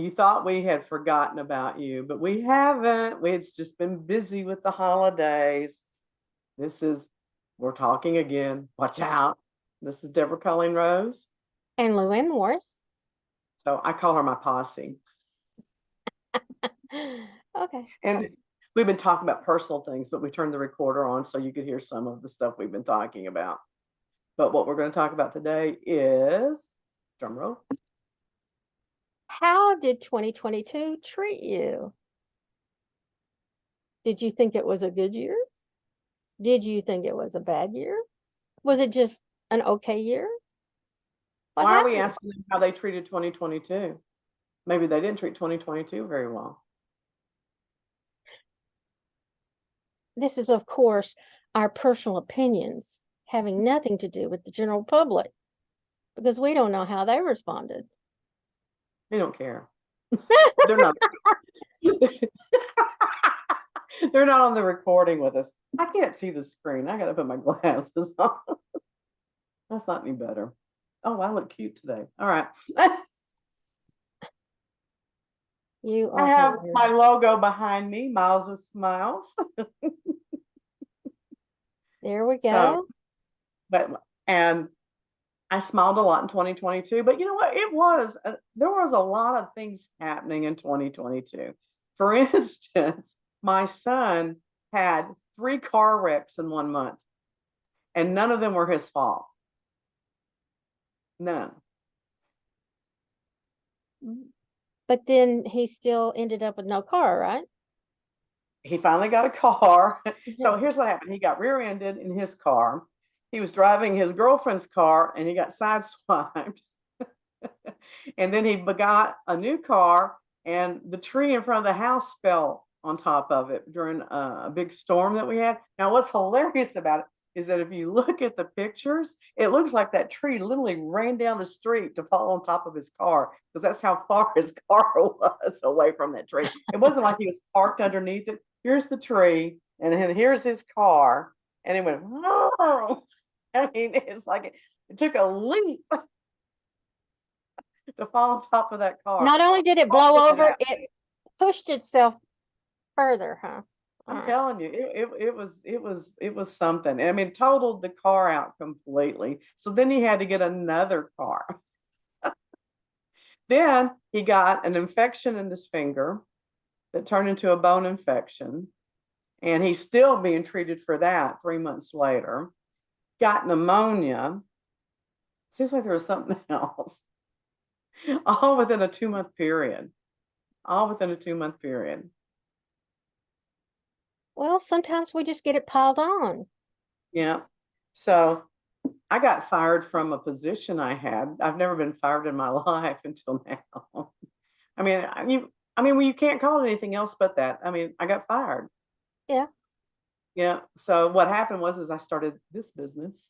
You thought we had forgotten about you, but we haven't. It's just been busy with the holidays. This is, we're talking again. Watch out. This is Deborah Colleen Rose. And Llewyn Morris. So I call her my posse. Okay. And we've been talking about personal things, but we turned the recorder on so you could hear some of the stuff we've been talking about. But what we're going to talk about today is, drum roll. How did 2022 treat you? Did you think it was a good year? Did you think it was a bad year? Was it just an okay year? What Why are we happened? asking them how they treated 2022? Maybe they didn't treat 2022 very well. This is, of course, our personal opinions having nothing to do with the general public because we don't know how they responded. They don't care. They're not. They're not on the recording with us. I can't see the screen. I got to put my glasses on. That's not any better. Oh, I look cute today. All right. You I are have hilarious. my logo behind me, Miles of Smiles. There we So, go. and I smiled a lot in 2022, but you know what? There was a lot of things happening in 2022. For instance, my son had 3 car wrecks in 1 month, and none of them were his fault. None. But then he still ended up with no car, right? He finally got a car. So here's what happened. He got rear-ended in his car. He was driving his girlfriend's car and he got sideswiped. And then he got a new car and the tree in front of the house fell on top of it during a big storm that we had. Now, what's hilarious about it is that if you look at the pictures, it looks like that tree literally ran down the street to fall on top of his car because that's how far his car was away from that tree. It wasn't like he was parked underneath it. Here's the tree, and then here's his car, and it went, whoa. I mean, it's like it took a leap to fall on top of that car. Not only did it blow over, it pushed itself further, huh? I'm telling you, it was something. I mean, totaled the car out completely. So then he had to get another car. Then he got an infection in his finger that turned into a bone infection. And he's still being treated for that 3 months later. Got pneumonia. Seems like there was something else. All within a 2-month period. All within a 2-month period. Well, sometimes we just get it piled on. Yeah. So I got fired from a position I had. I've never been fired in my life until now. I mean, well, you can't call it anything else but that. I mean, I got fired. Yeah. Yeah. So what happened was, I started this business,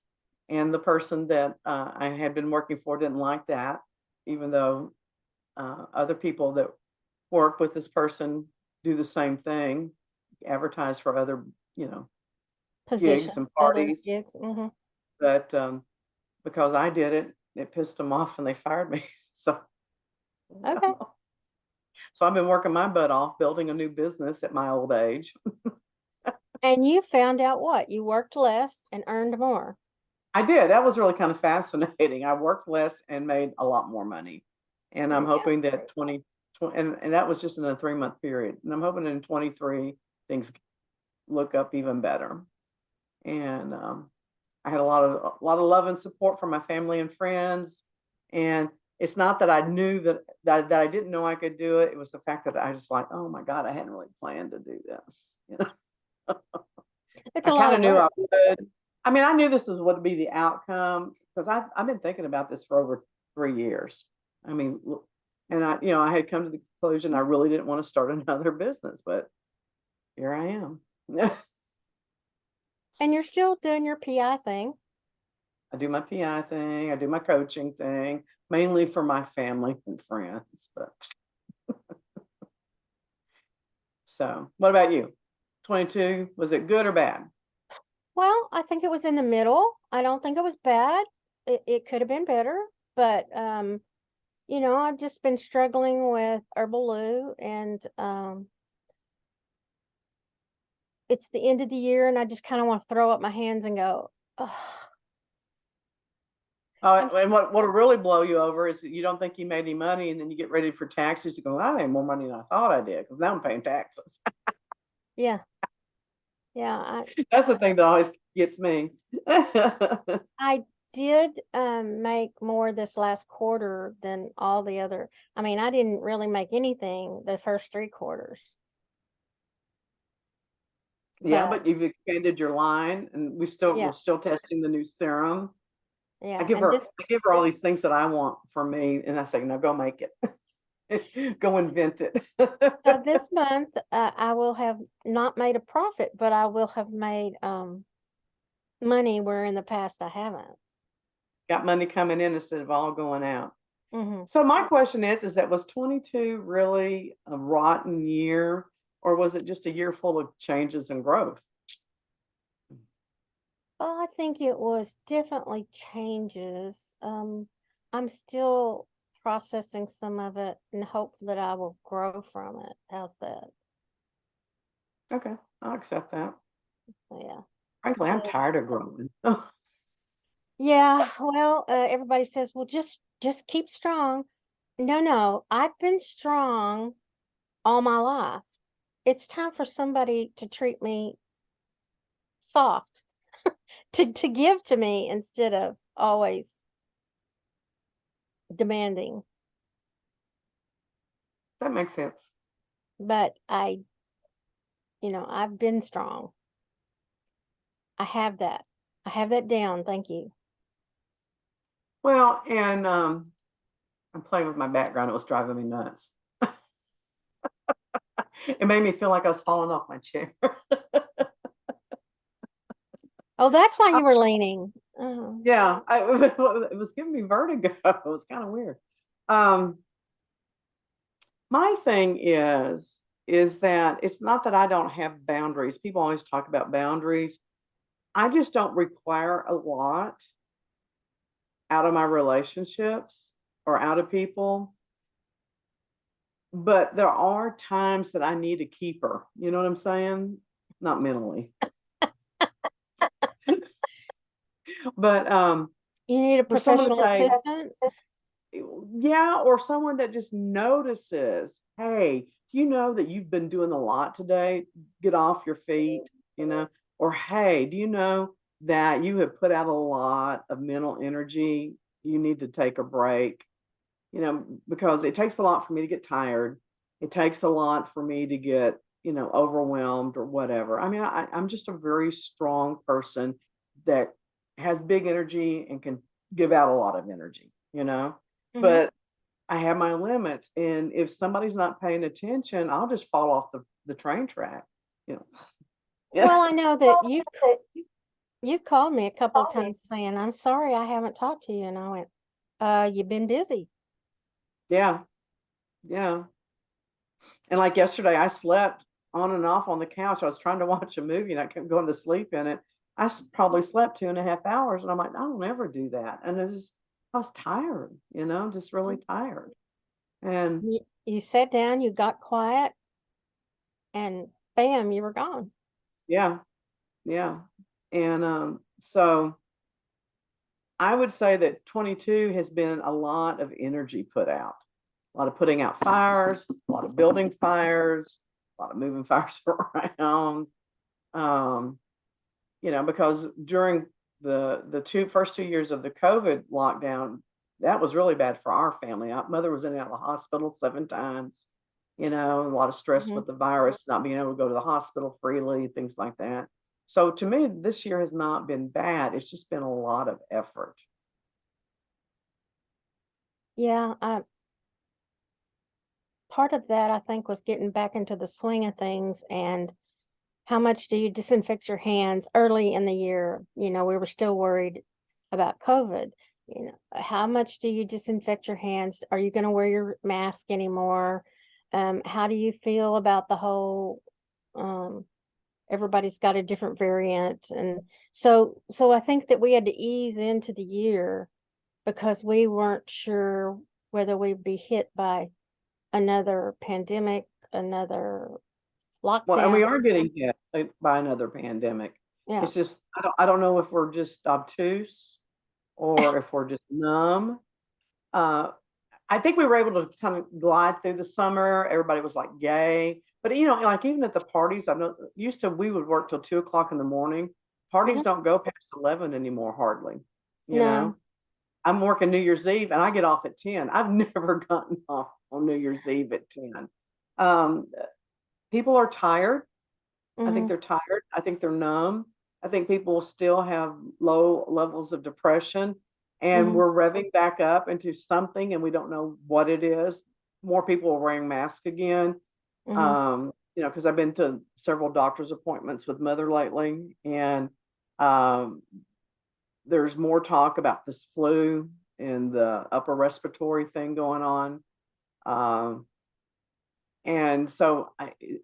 and the person that I had been working for didn't like that, even though other people that work with this person do the same thing, advertise for other, gigs and parties. Gigs. Mm-hmm. But because I did it, it pissed them off and they fired me. So, Okay. So I've been working my butt off building a new business at my old age. And you found out what? You worked less and earned more. I did. That was really kind of fascinating. I worked less and made a lot more money. And I'm hoping that 20, and that was just in a 3-month period. And I'm hoping in 23 things look up even better. And I had a lot of love and support from my family and friends. And it's not that I knew that I didn't know I could do it. It was the fact that I just like, oh my God, I hadn't really planned to do this. It's I kind of knew I would. I mean, I knew this was what would be the outcome because I've been thinking about this for over 3 years. I mean, and I had come to the conclusion I really didn't want to start another business, but here I am. And you're still doing your PI thing. I do my PI thing. I do my coaching thing, mainly for my family and friends. But so, what about you? 22, was it good or bad? Well, I think it was in the middle. I don't think it was bad. It could have been better, but I've just been struggling with herbal lou, and it's the end of the year, and I just kind of want to throw up my hands and go, oh, And what'll really blow you over is that you don't think you made any money, and then you get ready for taxes. You go, I made more money than I thought I did because now I'm paying taxes. yeah, yeah. That's the thing that always gets me. I did make more this last quarter than all the other. I mean, I didn't really make anything the first 3 quarters, Yeah, but but you've expanded your line, and we're yeah, still testing the new serum. yeah. And this, I give her all these things that I want for me, and I say, no, go make it. Go invent it. so this month, I will have not made a profit, but I will have made money where in the past I haven't. Got money coming in instead of all going out. Hmm. So my question is that was 22 really a rotten year, or was it just a year full of changes and growth? Well, I think it was definitely changes. I'm still processing some of it and hope that I will grow from it. How's that? Okay, I'll accept that. So, yeah. Frankly, I'm So tired of growing. yeah, well, everybody says, well, just keep strong. No, I've been strong all my life. It's time for somebody to treat me soft, to give to me instead of always demanding. That makes sense. But I've been strong. I have that. I have that down. Thank you. Well, and I'm playing with my background. It was driving me nuts. It made me feel like I was falling off my chair. Oh, that's why you were leaning. Oh. Yeah, it was giving me vertigo. It was kind of weird. Um, my thing is that it's not that I don't have boundaries. People always talk about boundaries. I just don't require a lot out of my relationships or out of people. But there are times that I need a keeper. You know what I'm saying? Not mentally, but You need a for someone to professional say, assistant? yeah, or someone that just notices, hey, do you know that you've been doing a lot today? Get off your feet, you know, or hey, do you know that you have put out a lot of mental energy? You need to take a break, because it takes a lot for me to get tired. It takes a lot for me to get, overwhelmed or whatever. I mean, I'm just a very strong person that has big energy and can give out a lot of energy. Hmm. But I have my limits. And if somebody's not paying attention, I'll just fall off the train track, you know. Yeah. Well, I know that you called me a couple of times saying, I'm sorry I haven't talked to you. And I went, you've been busy. Yeah. Yeah. And like yesterday, I slept on and off on the couch. I was trying to watch a movie and I kept going to sleep in it. Probably slept 2.5 hours, and I'm like, I don't ever do that. And I was tired, just really tired. And You sat down, you got quiet, and bam, you were gone. yeah, yeah. And so I would say that 22 has been a lot of energy put out, a lot of putting out fires, a lot of building fires, a lot of moving fires around. Um, because during the first 2 years of the COVID lockdown, that was really bad for our family. Our mother was in and out of the hospital 7 times, a lot of stress Hmm. with the virus, not being able to go to the hospital freely, things like that. So to me, this year has not been bad. It's just been a lot of effort. Yeah, part of that I think was getting back into the swing of things. And how much do you disinfect your hands early in the year? We were still worried about COVID. How much do you disinfect your hands? Are you going to wear your mask anymore? How do you feel about the whole um, everybody's got a different variant? And so I think that we had to ease into the year because we weren't sure whether we'd be hit by another pandemic, another Well, and we lockdown. are getting hit by another pandemic. Yeah. It's just, I don't know if we're just obtuse or if we're just numb. Uh, I think we were able to kind of glide through the summer. Everybody was like yay. But like even at the parties, I know used to we would work till 2 o'clock in the morning. Parties Mhm. don't go past 11 anymore, hardly. You No. know, I'm working New Year's Eve and I get off at 10. I've never gotten off on New Year's Eve at 10. Um, People are tired. I think Hmm. they're tired. I think they're numb. I think people still have low levels of depression, and Hmm. we're revving back up into something, and we don't know what it is. More people are wearing masks again. Hmm. Because I've been to several doctor's appointments with mother lately, and um, there's more talk about this flu and the upper respiratory thing going on. Um, and so,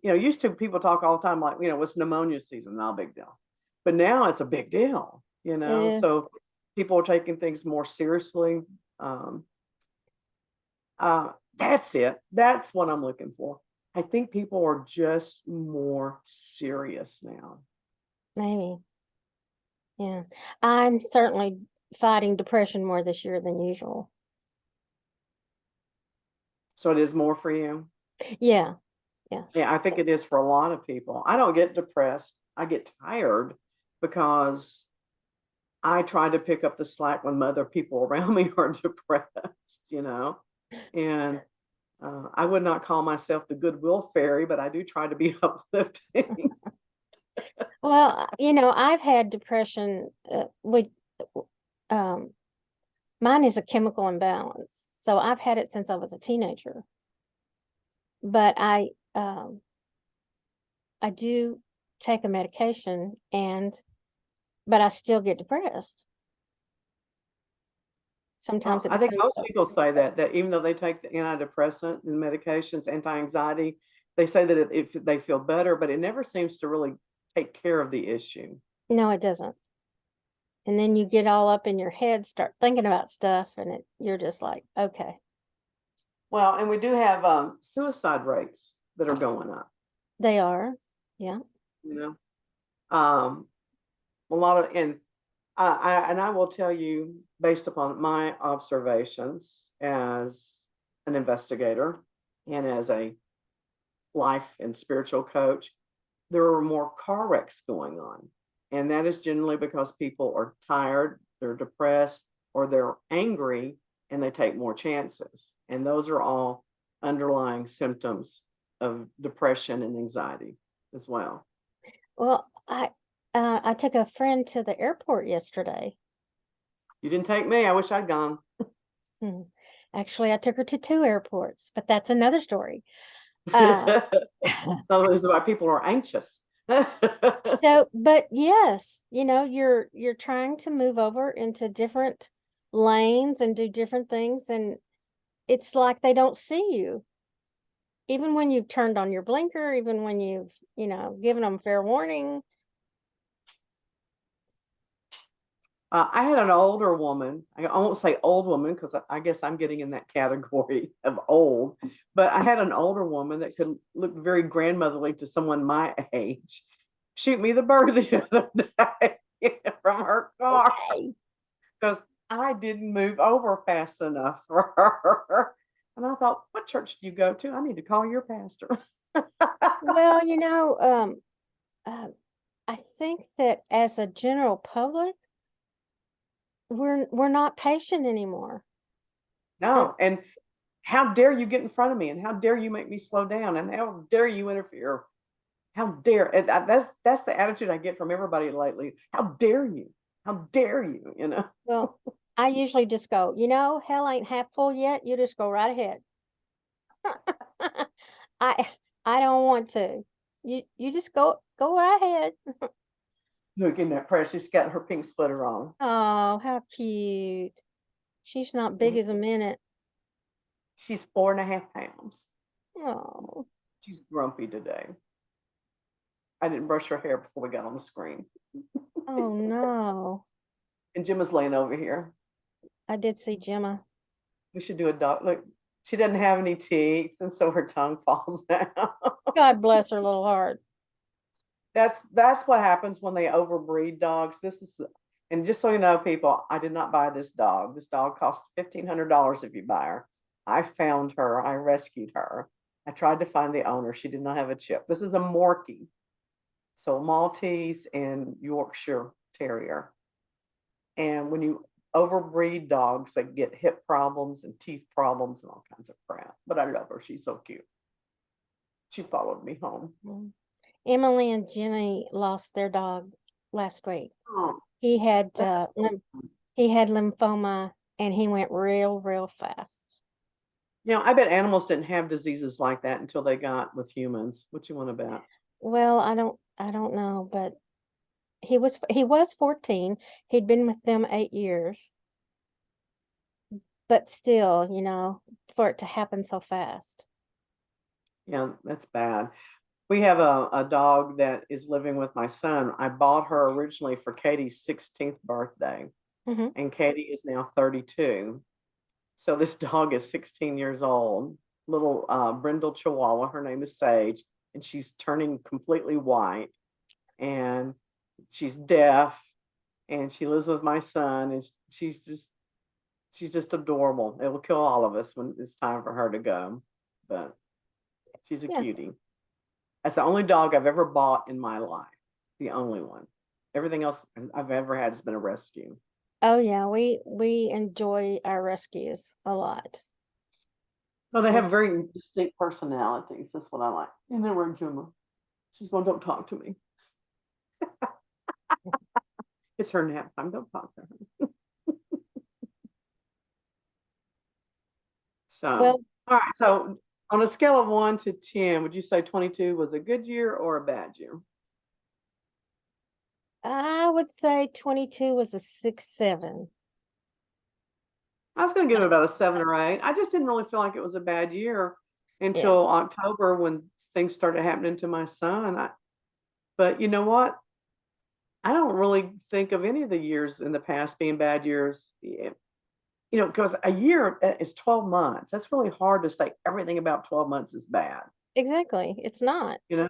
used to people talk all the time like, it's pneumonia season, not a big deal. But now it's a big deal. It is. So people are taking things more seriously. Um, that's it. That's what I'm looking for. I think people are just more serious now. Maybe. Yeah. I'm certainly fighting depression more this year than usual. So it is more for you. Yeah. Yeah. Yeah, I think it is for a lot of people. I don't get depressed. I get tired because I try to pick up the slack when other people around me are depressed. And I would not call myself the goodwill fairy, but I do try to be uplifting. Well, I've had depression with um mine is a chemical imbalance. So I've had it since I was a teenager. But I do take a medication but I still get depressed. Sometimes Well, it I think becomes most people say that even though they take the antidepressant and medications, anti-anxiety, they say that if they feel better, but it never seems to really take care of the issue. no, it doesn't. And then you get all up in your head, start thinking about stuff, and you're just like, okay, Well, and we do have suicide rates that are going up. they are. Yeah. You a lot of, and I will tell you, based upon my observations as an investigator and as a life and spiritual coach, there are more car wrecks going on. And that is generally because people are tired, they're depressed, or they're angry and they take more chances. And those are all underlying symptoms of depression and anxiety as well. Well, I took a friend to the airport yesterday. You didn't take me. I wish I'd gone. Hmm. Actually, I took her to two airports, but that's another story. Uh, So this is why people are anxious. so, but yes, you're trying to move over into different lanes and do different things, and it's like they don't see you. Even when you've turned on your blinker, even when you've, given them fair warning. I had an older woman. I won't say old woman because I guess I'm getting in that category of old. But I had an older woman that could look very grandmotherly to someone my age. Shoot me the bird the other day from her car Okay. because I didn't move over fast enough for her. And I thought, what church do you go to? I need to call your pastor. Well, uh, I think that as a general public, we're not patient anymore. And No, and how dare you get in front of me, and how dare you make me slow down, and how dare you interfere? How dare, and that's the attitude I get from everybody lately. How dare you? How dare you? well, I usually just go, hell ain't half full yet. You just go right ahead. I I don't want to. You just go right ahead. Look in that press. She's got her pink sweater on. Oh, how cute. She's not big as a minute. She's 4.5 pounds. Oh, She's grumpy today. I didn't brush her hair before we got on the screen. oh no. And Jim is laying over here. I did see Gemma. We should do a dog. Look, she doesn't have any teeth, and so her tongue falls out. God bless her little heart. That's what happens when they overbreed dogs. And just so you know, people, I did not buy this dog. This dog cost $1,500 if you buy her. I found her. I rescued her. I tried to find the owner. She did not have a chip. This is a Morkie, so Maltese and Yorkshire Terrier. And when you overbreed dogs, they get hip problems and teeth problems and all kinds of crap. But I love her. She's so cute. She followed me home. Emily and Jenny lost their dog last week. Oh, He had that's he had lymphoma and he went real fast. I bet animals didn't have diseases like that until they got with humans. What you want to bet? Well, I don't know, but he was 14. He'd been with them 8 years. But still, for it to happen so fast. Yeah, that's bad. We have a dog that is living with my son. I bought her originally for Katie's 16th birthday, Hmm. and Katie is now 32. So this dog is 16 years old, little brindle Chihuahua. Her name is Sage, and she's turning completely white, and she's deaf, and she lives with my son, and she's just adorable. It will kill all of us when it's time for her to go, but she's a Yeah. cutie. That's the only dog I've ever bought in my life. The only one. Everything else I've ever had has been a rescue. Oh yeah, we enjoy our rescues a lot. No, they have very distinct personalities. That's what I like. And then we're Juma. She's going, don't talk to me. It's her nap time. Don't talk to her. So, Well, all right. So, on a scale of 1 to 10, would you say 22 was a good year or a bad year? I would say 22 was a 6-7. I was going to give it about a 7 or 8. I just didn't really feel like it was a bad year Yeah, until October when things started happening to my son. But you know what? I don't really think of any of the years in the past being bad years. Because a year is 12 months. That's really hard to say everything about 12 months is bad, exactly. It's not. you know?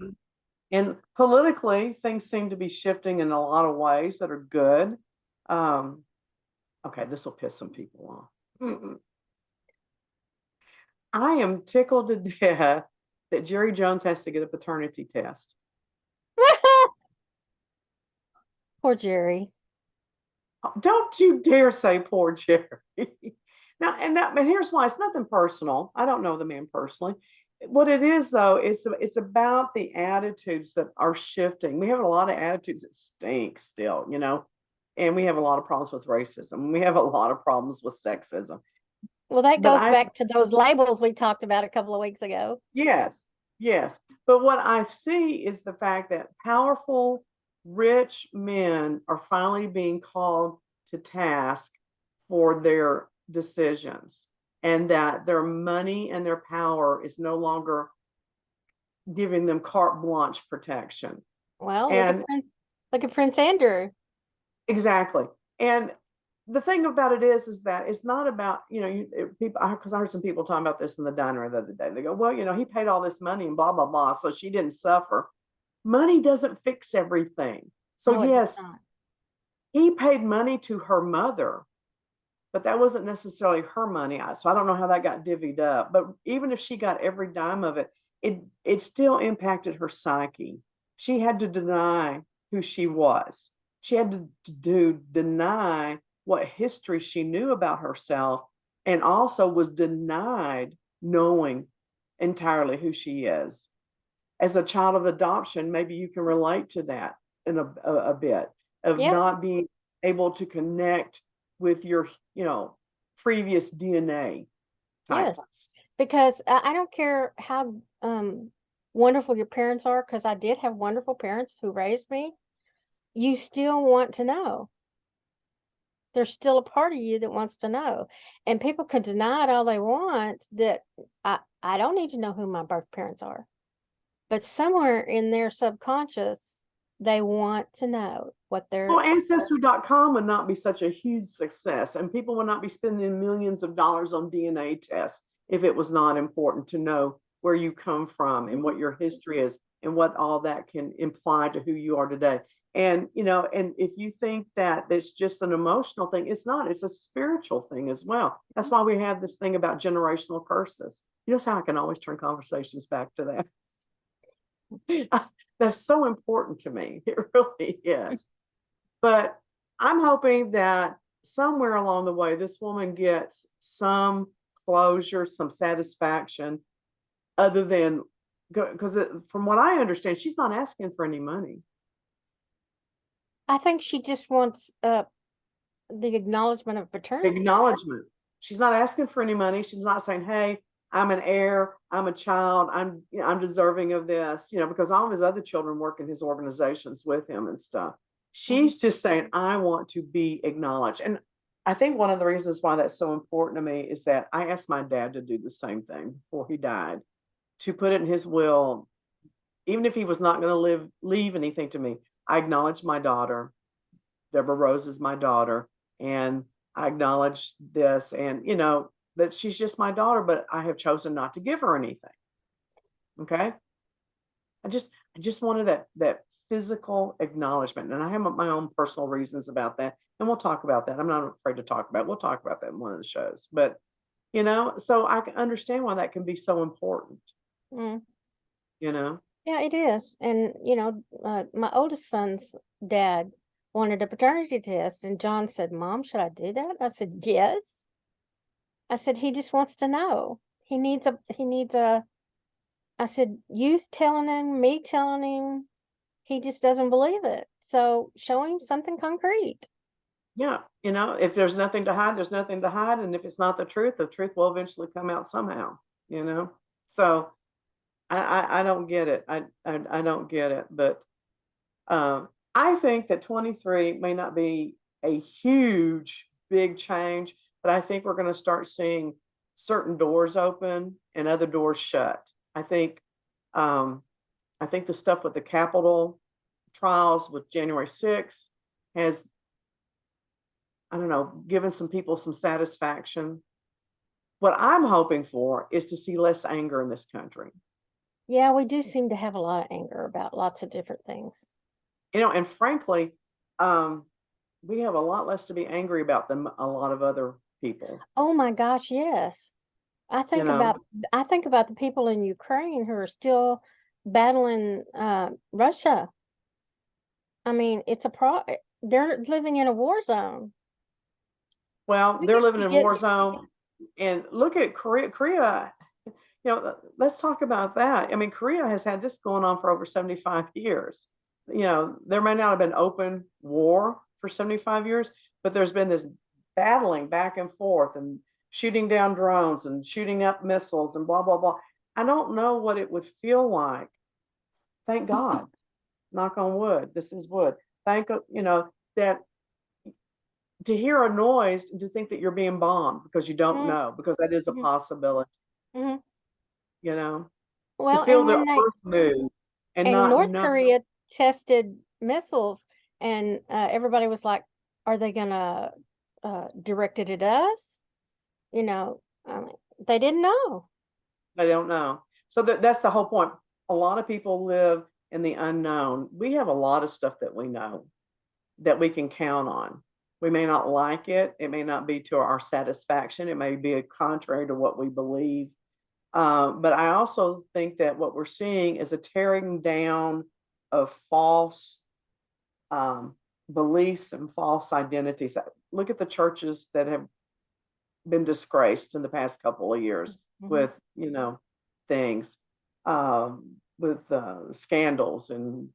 And politically, things seem to be shifting in a lot of ways that are good. Um, okay, this will piss some people off. I am tickled to death that Jerry Jones has to get a paternity test. Poor Jerry. Don't you dare say poor Jerry. And here's why. It's nothing personal. I don't know the man personally. What it is though, it's about the attitudes that are shifting. We have a lot of attitudes that stink still, and we have a lot of problems with racism. We have a lot of problems with sexism. Well, that But goes back to those labels we talked about a couple of weeks ago. yes, yes. But what I see is the fact that powerful, rich men are finally being called to task for their decisions, and that their money and their power is no longer giving them carte blanche protection. Well, And look at Prince Andrew. exactly. And the thing about it is that it's not about, people, because I heard some people talking about this in the diner the other day. They go, well, he paid all this money and blah, blah, blah. So she didn't suffer. Money doesn't fix everything. So, No, it does yes, not. he paid money to her mother, but that wasn't necessarily her money. So I don't know how that got divvied up. But even if she got every dime of it, it still impacted her psyche. She had to deny who she was. She had to deny what history she knew about herself, and also was denied knowing entirely who she is. As a child of adoption, maybe you can relate to that in a bit of Yeah. not being able to connect with your, previous DNA type. Yes. Because I don't care how wonderful your parents are, because I did have wonderful parents who raised me. You still want to know. There's still a part of you that wants to know. And people can deny it all they want, that I don't need to know who my birth parents are. But somewhere in their subconscious, They want to know what Well, they're, Ancestry.com would not be such a huge success, and people would not be spending millions of dollars on DNA tests if it was not important to know where you come from and what your history is and what all that can imply to who you are today. And and if you think that it's just an emotional thing, it's not. It's a spiritual thing as well. That's why we have this thing about generational curses. You know how I can always turn conversations back to that. That's so important to me. It really is. But I'm hoping that somewhere along the way, this woman gets some closure, some satisfaction, other than because from what I understand, she's not asking for any money. I think she just wants the acknowledgement of paternity. Acknowledgement. She's not asking for any money. She's not saying, "Hey, I'm an heir. I'm a child. I'm deserving of this." Because all of his other children work in his organizations with him and stuff. Mhm. She's just saying, "I want to be acknowledged." And I think one of the reasons why that's so important to me is that I asked my dad to do the same thing before he died, to put it in his will, even if he was not going to leave anything to me. I acknowledge my daughter. Deborah Rose is my daughter, and I acknowledge this, and that she's just my daughter, but I have chosen not to give her anything. Okay, I just wanted that physical acknowledgement, and I have my own personal reasons about that, and we'll talk about that. I'm not afraid to talk about it. We'll talk about that in one of the shows, but so I can understand why that can be so important. Mm. You know, Yeah, it is. And, my oldest son's dad wanted a paternity test, and John said, Mom, should I do that? I said, yes. I said, he just wants to know. I said, you telling him, me telling him, he just doesn't believe it. So show him something concrete. yeah, if there's nothing to hide, there's nothing to hide, and if it's not the truth will eventually come out somehow. You know, so I don't get it. I don't get it. But I think that 23 may not be a huge, big change, but I think we're going to start seeing certain doors open and other doors shut. I think um, I think the stuff with the Capitol trials with January 6th has, I don't know, given some people some satisfaction. What I'm hoping for is to see less anger in this country. Yeah, we do seem to have a lot of anger about lots of different things. And frankly, um, we have a lot less to be angry about than a lot of other people. Oh my gosh, yes. I You think know, about I think about the people in Ukraine who are still battling Russia. I mean, they're living in a war zone. well, We they're have living to in a get war zone, and look at Korea. Korea, let's talk about that. I mean, Korea has had this going on for over 75 years. There may not have been open war for 75 years, but there's been this battling back and forth and shooting down drones and shooting up missiles and blah, blah, blah. I don't know what it would feel like. Thank God, knock on wood. This is wood. That to hear a noise and to think that you're being bombed because you don't Mhm, know, because that is a mhm, possibility, mhm. you know, to Well, feel and the when they earth move and and not North know. Korea tested missiles, and everybody was like, "Are they gonna direct it at us?" I mean, they didn't know. They don't know. So that's the whole point. A lot of people live in the unknown. We have a lot of stuff that we know that we can count on. We may not like it. It may not be to our satisfaction. It may be contrary to what we believe. But I also think that what we're seeing is a tearing down of false um, beliefs and false identities. Look at the churches that have been disgraced in the past couple of years Mhm. with things, with scandals, and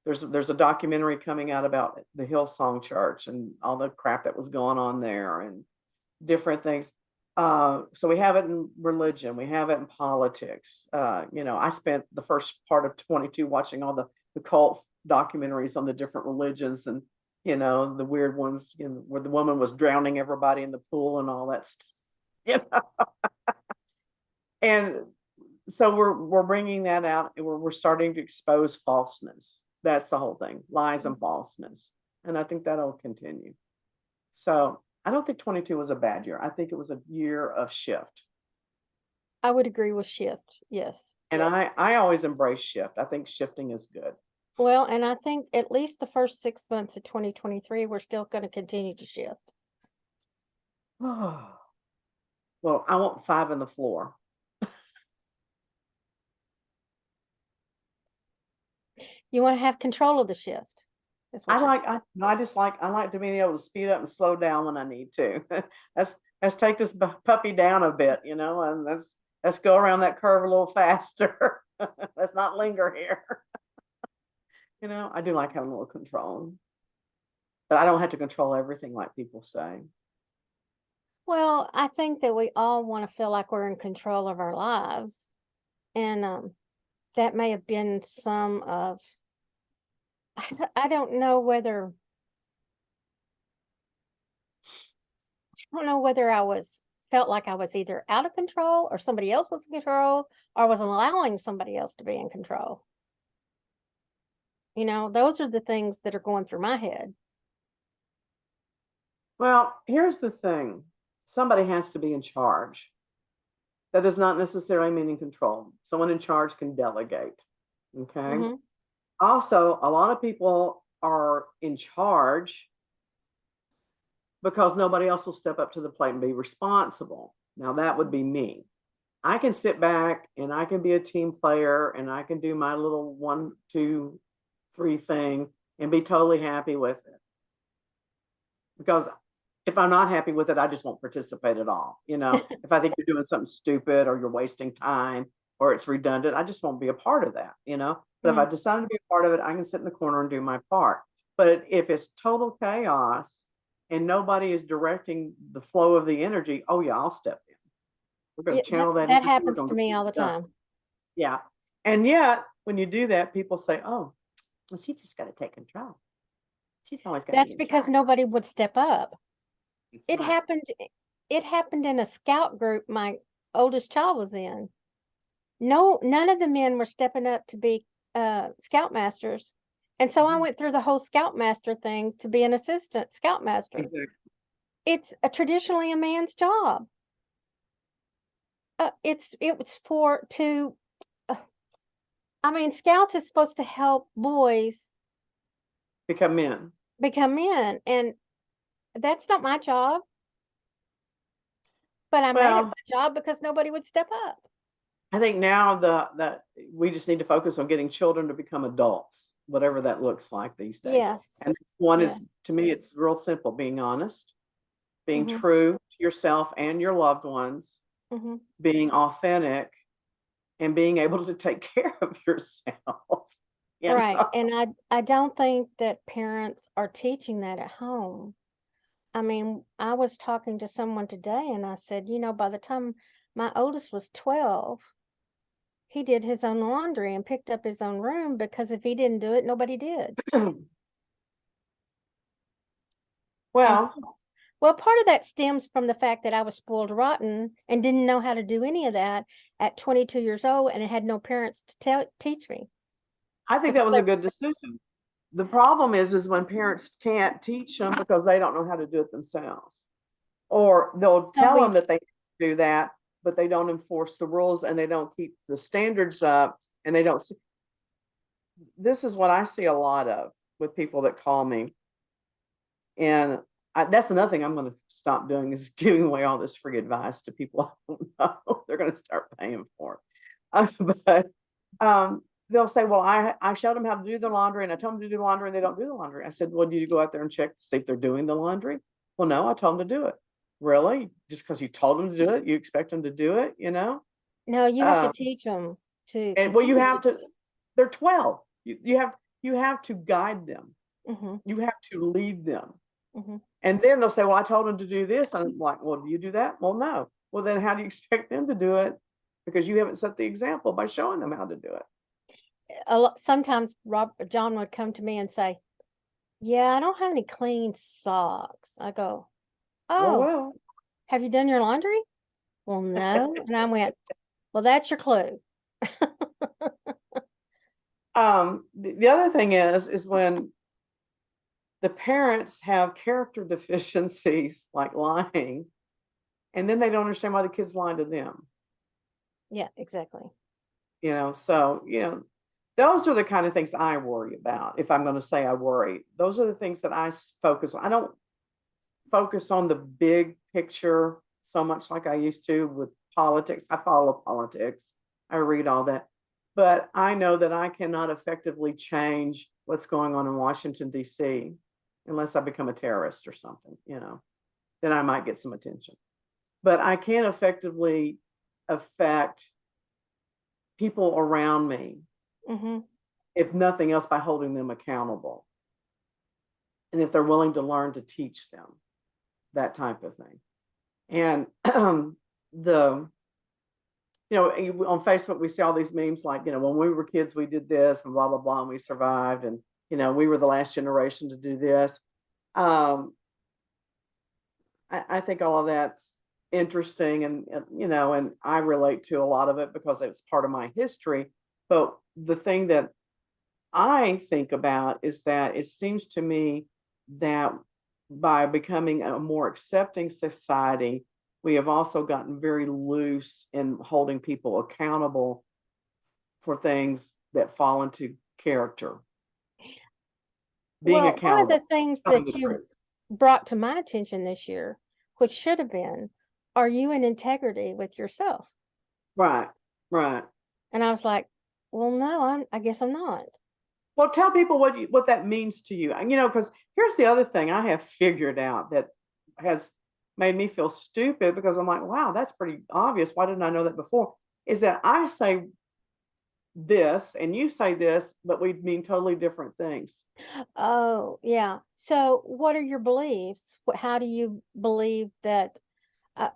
there's a documentary coming out about the Hillsong Church and all the crap that was going on there and different things. So we have it in religion, we have it in politics. I spent the first part of 22 watching all the cult documentaries on the different religions, and the weird ones, where the woman was drowning everybody in the pool and all that stuff. You know? And so we're bringing that out, and we're starting to expose falseness. That's the whole thing, lies and falseness. And I think that'll continue. So I don't think 22 was a bad year. I think it was a year of shift. I would agree with shift. Yes. And I always embrace shift. I think shifting is good. Well, and I think at least the first 6 months of 2023, we're still going to continue to shift. Well, I want 5 on the floor. You want to have control of the shift. Is what I you're like I like to be able to speed up and slow down when I need to. Let's take this puppy down a bit, and let's go around that curve a little faster. Let's not linger here. I do like having a little control, but I don't have to control everything like people say. Well, I think that we all want to feel like we're in control of our lives. And that may have been some of, I don't know whether I felt like I was either out of control or somebody else was in control or was allowing somebody else to be in control. Those are the things that are going through my head. Well, here's the thing. Somebody has to be in charge. That does not necessarily mean in control. Someone in charge can delegate. Okay. Mm-hmm. Also, a lot of people are in charge because nobody else will step up to the plate and be responsible. Now, that would be me. I can sit back and I can be a team player and I can do my little 1, 2, 3 thing and be totally happy with it. Because if I'm not happy with it, I just won't participate at all. If I think you're doing something stupid or you're wasting time or it's redundant, I just won't be a part of that. But if I decide to be a part of it, I can sit in the corner and do my part. But if it's total chaos and nobody is directing the flow of the energy, oh yeah, I'll step in. We're going to channel that. That happens to me all the time. Yeah. And yet, when you do that, people say, oh, well, she just got to take control. She's always got to. That's because nobody would step up. It happened in a scout group my oldest child was in. No, none of the men were stepping up to be scoutmasters. And so I went through the whole scoutmaster thing to be an assistant scoutmaster. Exactly. It's traditionally a man's job. Scouts is supposed to help boys become men. And that's not my job. But I made it my job because nobody would step up. I think now that we just need to focus on getting children to become adults, whatever that looks like these days. Yes. And this one is, to me, it's real simple: being honest, being true to yourself and your loved ones, being authentic, and being able to take care of yourself. Right. And I don't think that parents are teaching that at home. I was talking to someone today and I said, by the time my oldest was 12, he did his own laundry and picked up his own room because if he didn't do it, nobody did. Well, part of that stems from the fact that I was spoiled rotten and didn't know how to do any of that at 22 years old and had no parents to teach me. I think that was a good decision. The problem is when parents can't teach them because they don't know how to do it themselves. Or they'll tell them that they do that, but they don't enforce the rules and they don't keep the standards up and they don't. This is what I see a lot of with people that call me. And that's another thing I'm going to stop doing is giving away all this free advice to people I don't know. They're going to start paying for it. They'll say, well, I showed them how to do the laundry and I told them to do the laundry and they don't do the laundry. I said, well, do you go out there and check to see if they're doing the laundry? Well, no, I told them to do it. Really? Just because you told them to do it, you expect them to do it, No, you have to teach them to. And well, you have to, they're 12. You have to guide them. You have to lead them. And then they'll say, well, I told them to do this. I'm like, well, do you do that? Well, no. Well, then how do you expect them to do it? Because you haven't set the example by showing them how to do it. Sometimes John would come to me and say, yeah, I don't have any clean socks. I go, oh, well. Have you done your laundry? Well, no. And I went, well, that's your clue. The other thing is when the parents have character deficiencies like lying, and then they don't understand why the kids lying to them. Yeah, exactly. So those are the kind of things I worry about. If I'm going to say I worry, those are the things that focus on. I don't focus on the big picture so much like I used to with politics. I follow politics, I read all that, but I know that I cannot effectively change what's going on in Washington, D.C. unless I become a terrorist or something, then I might get some attention. But I can't effectively affect people around me, Mm-hmm. if nothing else, by holding them accountable. And if they're willing to learn to teach them that type of thing. And the, on Facebook, we see all these memes like, when we were kids, we did this and blah, blah, blah, and we survived. And, we were the last generation to do this. I think all of that's interesting, and I relate to a lot of it because it's part of my history. But the thing that I think about is that it seems to me that by becoming a more accepting society, we have also gotten very loose in holding people accountable for things that fall into character. Being Well, one of accountable, the things telling that the you truth. brought to my attention this year, which should have been, are you in integrity with yourself? Right, right. And I was like, well, no, I guess I'm not. Well, tell people what that means to you. Because here's the other thing I have figured out that has made me feel stupid, because I'm like, wow, that's pretty obvious. Why didn't I know that before? Is that I say this and you say this, but we mean totally different things. Oh, yeah. So what are your beliefs? How do you believe that? Uh,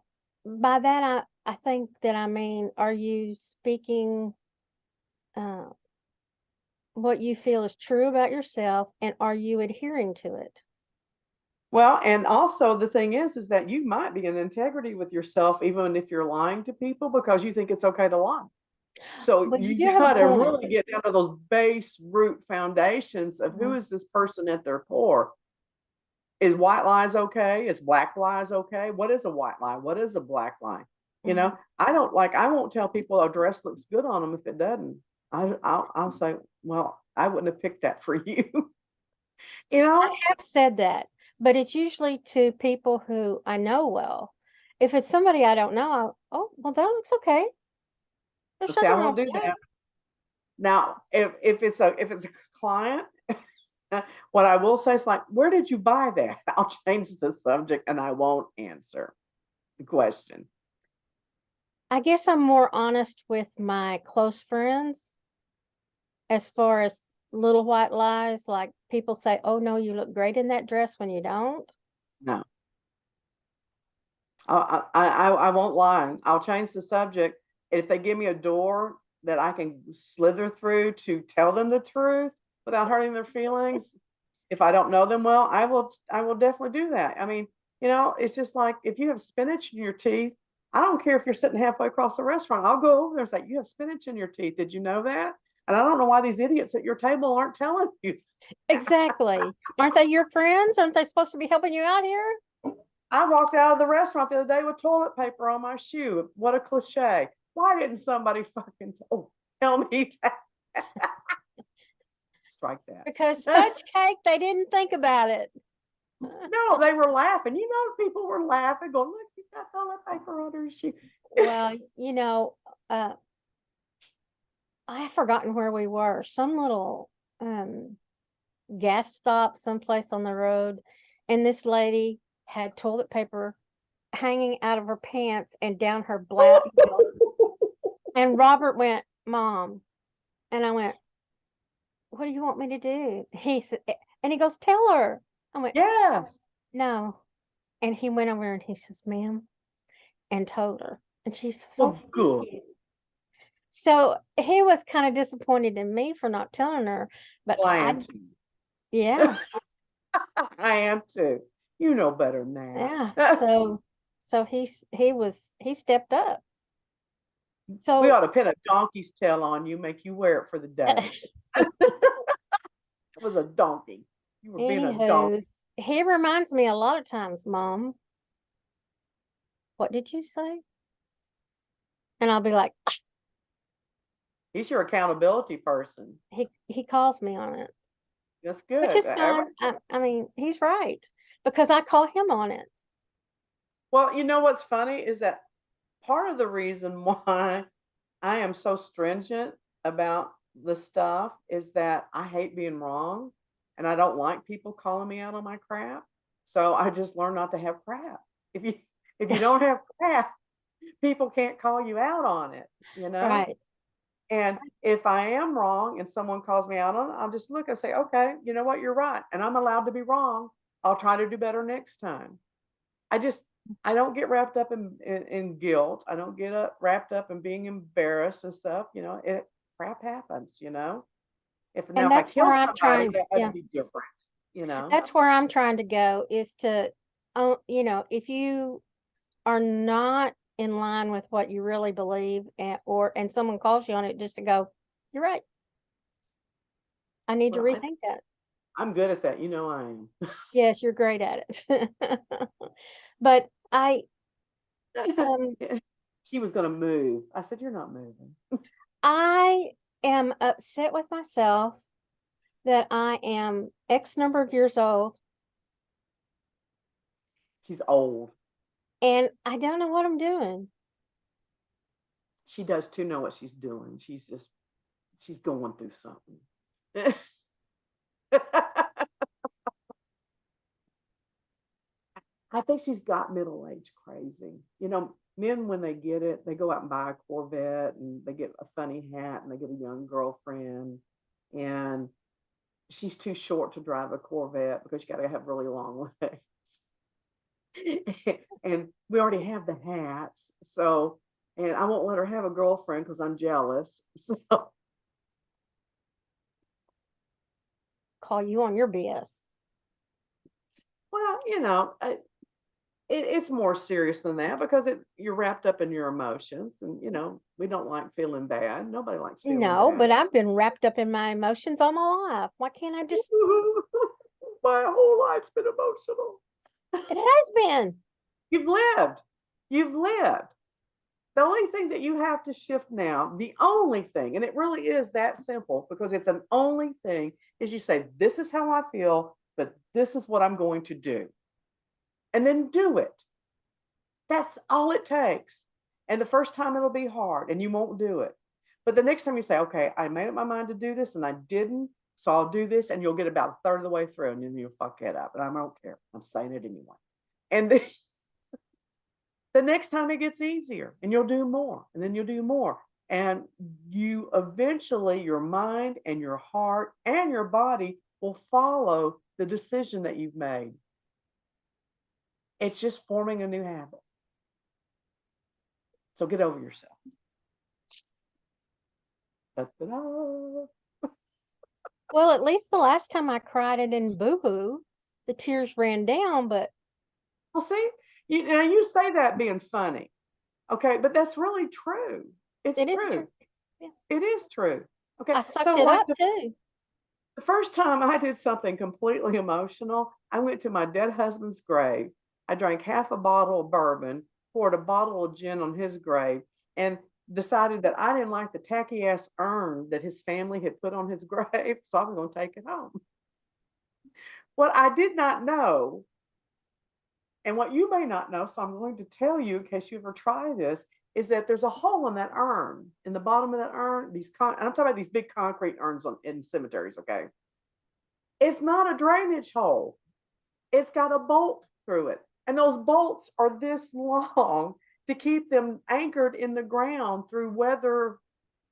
by that, I think that I mean, are you speaking uh, what you feel is true about yourself, and are you adhering to it? Well, and also the thing is that you might be in integrity with yourself, even if you're lying to people, because you think it's okay to lie. So Well, you you have a got to point. really get down to those base root foundations of who Mhm, is this person at their core. Is white lies okay? Is black lies okay? What is a white lie? What is a black lie? mhm. I won't tell people a dress looks good on them if it doesn't. I'll say, well, I wouldn't have picked that for you. you I know, have said that, but it's usually to people who I know well. If it's somebody I don't know, oh, well, that looks okay. There's See, I nothing wrong won't with do that. that. Now, if it's a client, what I will say is like, where did you buy that? I'll change the subject and I won't answer the question. I guess I'm more honest with my close friends as far as little white lies. Like people say, oh, no, you look great in that dress when you don't. No, I won't lie. I'll change the subject. If they give me a door that I can slither through to tell them the truth without hurting their feelings, if I don't know them well, I will definitely do that. I mean, it's just like if you have spinach in your teeth, I don't care if you're sitting halfway across the restaurant. I'll go over there and say, you have spinach in your teeth. Did you know that? And I don't know why these idiots at your table aren't telling you. Exactly. Aren't they your friends? Aren't they supposed to be helping you out here? I walked out of the restaurant the other day with toilet paper on my shoe. What a cliche. Why didn't somebody fucking tell me that? Strike Because that. fudge cake, they didn't think about it. No, they were laughing. People were laughing, going, look, she's got toilet paper on her shoe. Well, uh, I have forgotten where we were. Some little gas stop someplace on the road, and this lady had toilet paper hanging out of her pants and down her blouse. And Robert went, Mom. And I went, what do you want me to do? He said, and he goes, tell her. I went, Yes. no. And he went over and he says, ma'am, and told her. And she's so Well, good. cute. So he was kind of disappointed in me for not telling her, but Well, I am too. yeah, I am too. You know better than yeah. that. So he stepped up. We ought So to pin a donkey's tail on you, make you wear it for the day. It was a donkey. You were being a Anywho, donkey. he reminds me a lot of times, Mom, what did you say? And I'll be like, He's your accountability person. he calls me on it, That's which good. is fine. I mean, he's right because I call him on it. Well, you know what's funny is that part of the reason why I am so stringent about the stuff is that I hate being wrong and I don't like people calling me out on my crap. So I just learned not to have crap. If you if you don't have crap, people can't call you out on it, you know? Right. And if I am wrong and someone calls me out on it, I'll just look and say, okay, you know what, you're right. And I'm allowed to be wrong. I'll try to do better next time. I just I don't get wrapped up in guilt. I don't get wrapped up in being embarrassed and stuff. You know, it crap happens. You know, And if I that's kill where I'm somebody, trying. that Yeah. would be different. You know, That's where I'm trying to go is to, if you are not in line with what you really believe and someone calls you on it just to go, you're right. I need to well, rethink that. I'm good at that. You know, I am. Yes, you're great at it. But um She was going to move. I said, "You're not moving." I am upset with myself that I am X number of years old She's old. and I don't know what I'm doing. She does too know what she's doing. She's going through something. I think she's got middle age crazy. You know, men when they get it, they go out and buy a Corvette and they get a funny hat and they get a young girlfriend. And she's too short to drive a Corvette because you got to have really long legs. And we already have the hats. So, and I won't let her have a girlfriend because I'm jealous. So, Call you on your BS. well, you know, it's more serious than that because you're wrapped up in your emotions, and you know we don't like feeling bad. Nobody likes feeling No, bad. but I've been wrapped up in my emotions all my life. Why can't I just My whole life's been emotional. it has been. You've lived. You've lived. The only thing that you have to shift now, the only thing, and it really is that simple because it's an only thing, is you say, this is how I feel, but this is what I'm going to do. And then do it. That's all it takes. And the first time it'll be hard and you won't do it. But the next time you say, okay, I made up my mind to do this and I didn't, so I'll do this, and you'll get about a third of the way through and then you'll fuck it up. And I don't care. I'm saying it anyway. And the next time it gets easier and you'll do more and then you'll do more. And you eventually, your mind and your heart and your body will follow the decision that you've made. It's just forming a new habit. So get over yourself. Da-da-da. Well, at least the last time I cried it in boohoo, the tears ran down, but Well, see, you say that being funny, okay, but that's really true. It's it is true. true. Yeah. It is true. Okay, I sucked so it like up too. the first time I did something completely emotional, I went to my dead husband's grave. I drank half a bottle of bourbon, poured a bottle of gin on his grave, and decided that I didn't like the tacky ass urn that his family had put on his grave, so I was going to take it home. What I did not know, and what you may not know, so I'm going to tell you in case you ever try this, is that there's a hole in that urn, in the bottom of that urn. And I'm talking about these big concrete urns in cemeteries, okay? It's not a drainage hole. It's got a bolt through it. And those bolts are this long to keep them anchored in the ground through weather,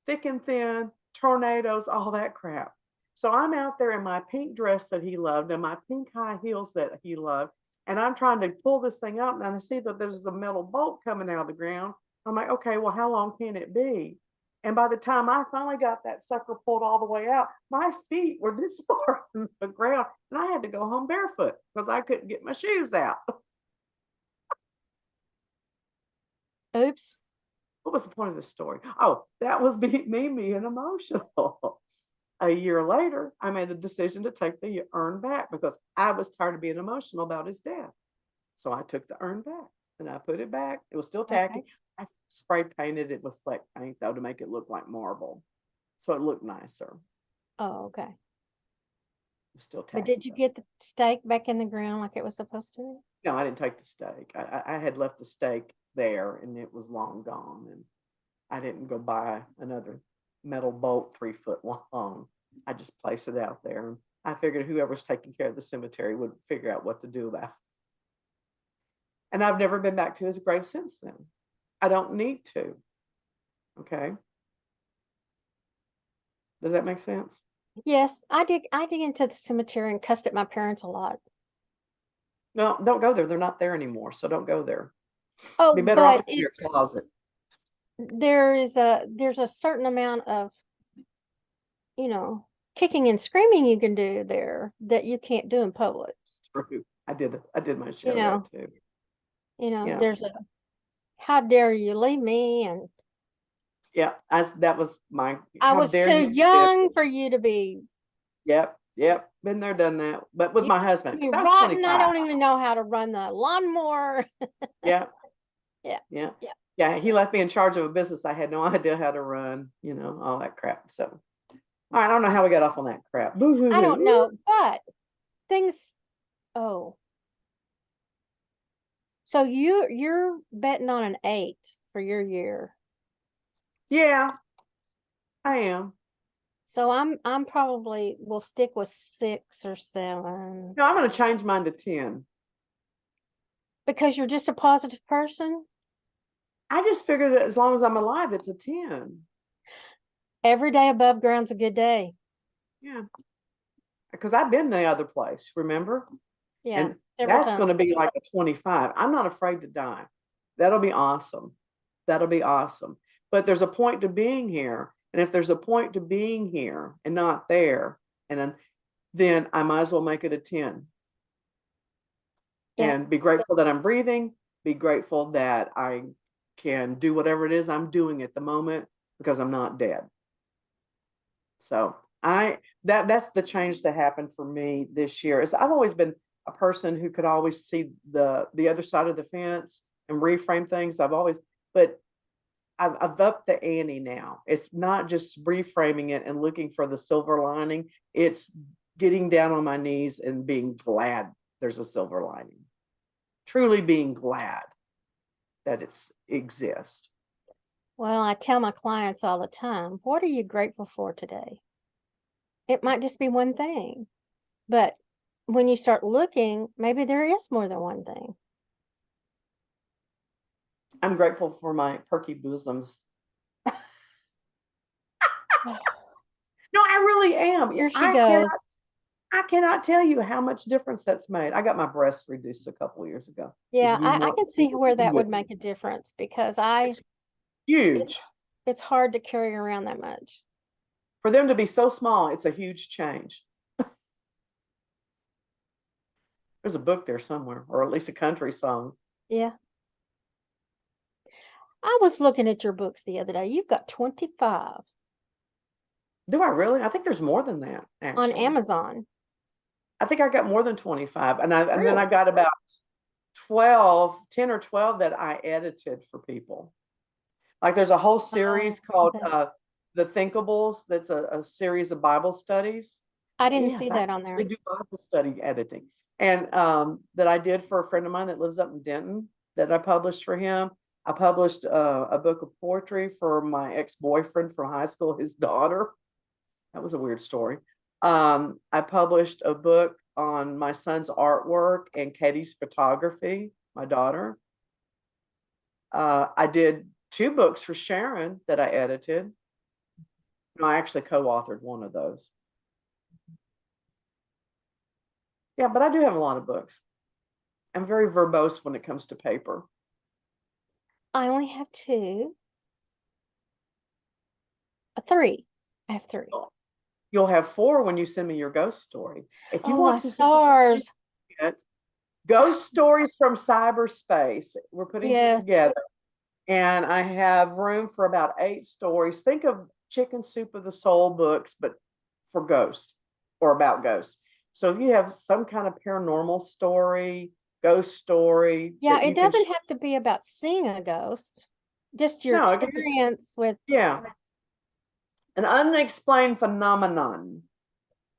thick and thin, tornadoes, all that crap. So I'm out there in my pink dress that he loved and my pink high heels that he loved. And I'm trying to pull this thing up and I see that there's a metal bolt coming out of the ground. I'm like, okay, well, how long can it be? And by the time I finally got that sucker pulled all the way out, my feet were this far from the ground and I had to go home barefoot because I couldn't get my shoes out. Oops. What was the point of this story? Oh, that was me being emotional. a year later, I made the decision to take the urn back because I was tired of being emotional about his death. So I took the urn back and I put it back. It was still tacky. Okay. I spray painted it with fleck paint though to make it look like marble. So it looked nicer. Oh, okay. It was still But tacky. did you get the stake back in the ground like it was supposed to? No, I didn't take the stake. I had left the stake there and it was long gone. And I didn't go buy another metal bolt 3 foot long. I just placed it out there. And I figured whoever's taking care of the cemetery would figure out what to do about it. And I've never been back to his grave since then. I don't need to. Okay. Does that make sense? Yes, I dig into the cemetery and cussed at my parents a lot. No, don't go there. They're not there anymore. So don't go there. Oh, Be better off but in your closet. there's a certain amount of, kicking and screaming you can do there that you can't do in public. It's true. I did my share You of know, that too. Yeah. there's a how dare you leave me, and Yeah. That was my I how was dare too you do this? young for you to be. Yep. Yep. Been there, done that. But with You my husband, me because I was rotten. I 25. don't even know how to run the lawnmower. Yeah. Yeah. Yeah. Yeah. Yeah. He left me in charge of a business I had no idea how to run, all that crap. So, all right. I don't know how we got off on that crap. Boo hoo I don't hoo. know, but things. Oh, so you're betting on an 8 for your year. Yeah, I am. So I'm probably will stick with 6 or 7 No, I'm going to change mine to 10. because you're just a positive person. I just figured that as long as I'm alive, it's a 10. Every day above ground's a good day. Yeah. Because I've been the other place, remember? Yeah, And several that's times. going to be like a 25. I'm not afraid to die. That'll be awesome. That'll be awesome. But there's a point to being here. And if there's a point to being here and not there, and then I might as well make it a 10. Yeah. And be grateful that I'm breathing, be grateful that I can do whatever it is I'm doing at the moment because I'm not dead. So that's the change that happened for me this year. Is I've always been a person who could always see the other side of the fence and reframe things. But I've upped the ante now. It's not just reframing it and looking for the silver lining. It's getting down on my knees and being glad there's a silver lining. Truly being glad that it exists. Well, I tell my clients all the time, what are you grateful for today? It might just be one thing, but when you start looking, maybe there is more than one thing. I'm grateful for my perky bosoms. No, I really am. Here she goes. I cannot tell you how much difference that's made. I got my breasts reduced a couple of years ago. Yeah, I can see where that would make a difference because It's huge. it's hard to carry around that much. For them to be so small, it's a huge change. There's a book there somewhere, or at least a country song. Yeah. I was looking at your books the other day. You've got 25 Do I really? I think there's more than that, on actually. Amazon. I think I got more than 25. And then I Really? got about 10 or 12 that I edited for people. Like there's a whole series called okay. The Thinkables. That's a series of Bible studies. I didn't Yes, see I that on there. actually do Bible study editing. And that I did for a friend of mine that lives up in Denton that I published for him. I published a book of poetry for my ex-boyfriend from high school, his daughter. That was a weird story. I published a book on my son's artwork and Katie's photography, my daughter. I did 2 books for Sharon that I edited. No, I actually co-authored one of those. Yeah, but I do have a lot of books. I'm very verbose when it comes to paper. I only have 2. 3. I have 3. You'll have 4 when you send me your ghost story. If you Oh, want my to stars. Ghost Stories from Cyberspace, we're putting it together. And I have room for about 8 stories. Think of Chicken Soup of the Soul books, but for ghosts or about ghosts. So if you have some kind of paranormal story, ghost story, Yeah, that it you can, doesn't have to be about seeing a ghost, just your no, it can just, experience with yeah, an unexplained phenomenon.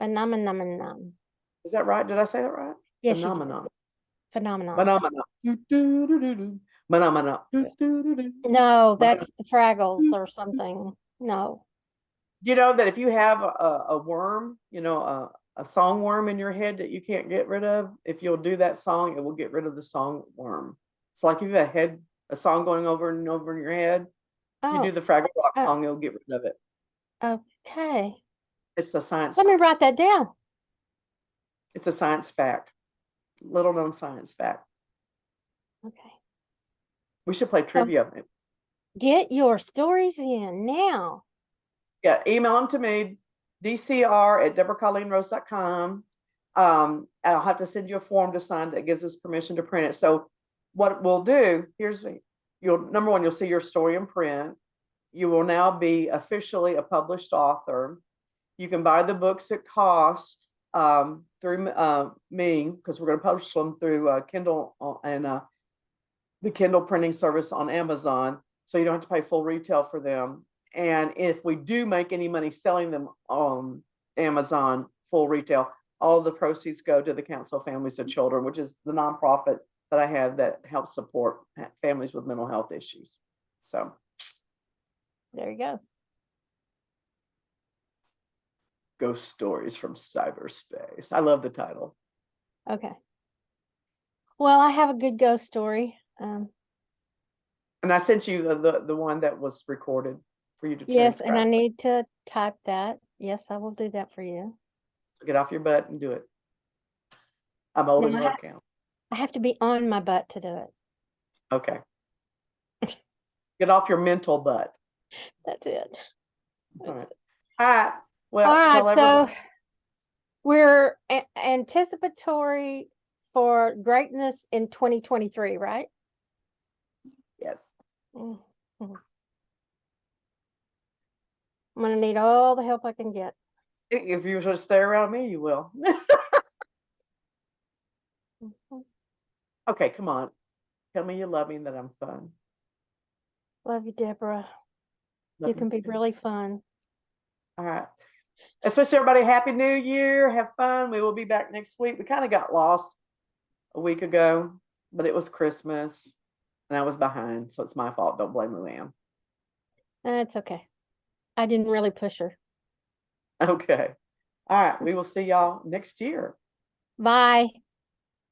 phenomenon. Is that right? Did I say that right? Yes, you did. Phenomenon. Phenomenon. Phenomena. Do, do, do, do, do. Phenomena. Do, do, do, do. No, Phenomena. that's the Fraggles or something. No. You know that if you have a worm, a song worm in your head that you can't get rid of, if you'll do that song, it will get rid of the song worm. It's like if you have a song going over and over in your head. If you do Oh, the Fraggle Rock uh, song, it'll get rid of it. okay. It's a Let science. me write that down. It's a science fact. Little known science fact. Okay. We should play So trivia. get your stories in now. Yeah, email them to me, dcr@deborahcolleenrose.com. I'll have to send you a form to sign that gives us permission to print it. So what we'll do, number one, you'll see your story in print. You will now be officially a published author. You can buy the books at cost through me, because we're going to publish them through Kindle and the Kindle printing service on Amazon. So you don't have to pay full retail for them. And if we do make any money selling them on Amazon full retail, all the proceeds go to the Council of Families of Children, which is the nonprofit that I have that helps support families with mental health issues. So There you go. Ghost Stories from Cyberspace. I love the title. Okay. Well, I have a good ghost story. And I sent you the one that was recorded for you to Yes, and I transcribe. need to type that. Yes, I will do that for you. So get off your butt and do it. I'm No, holding no account. I have to be on my butt to do it. Okay. Get off your mental butt. That's it. All That's right. it. All right. Well, All right, tell everybody. so we're anticipatory for greatness in 2023, right? Yes. Mhm. I'm gonna need all the help I can get. If you should stay around me, you will. Mhm. Okay, come on. Tell me you love me and that I'm fun. Love you, Deborah. Love You can be too. really fun. All right. Especially everybody, Happy New Year. Have fun. We will be back next week. We kind of got lost a week ago, but it was Christmas and I was behind. So it's my fault. Don't blame Luann. It's okay. I didn't really push her. Okay. All right. We will see y'all next year. Bye.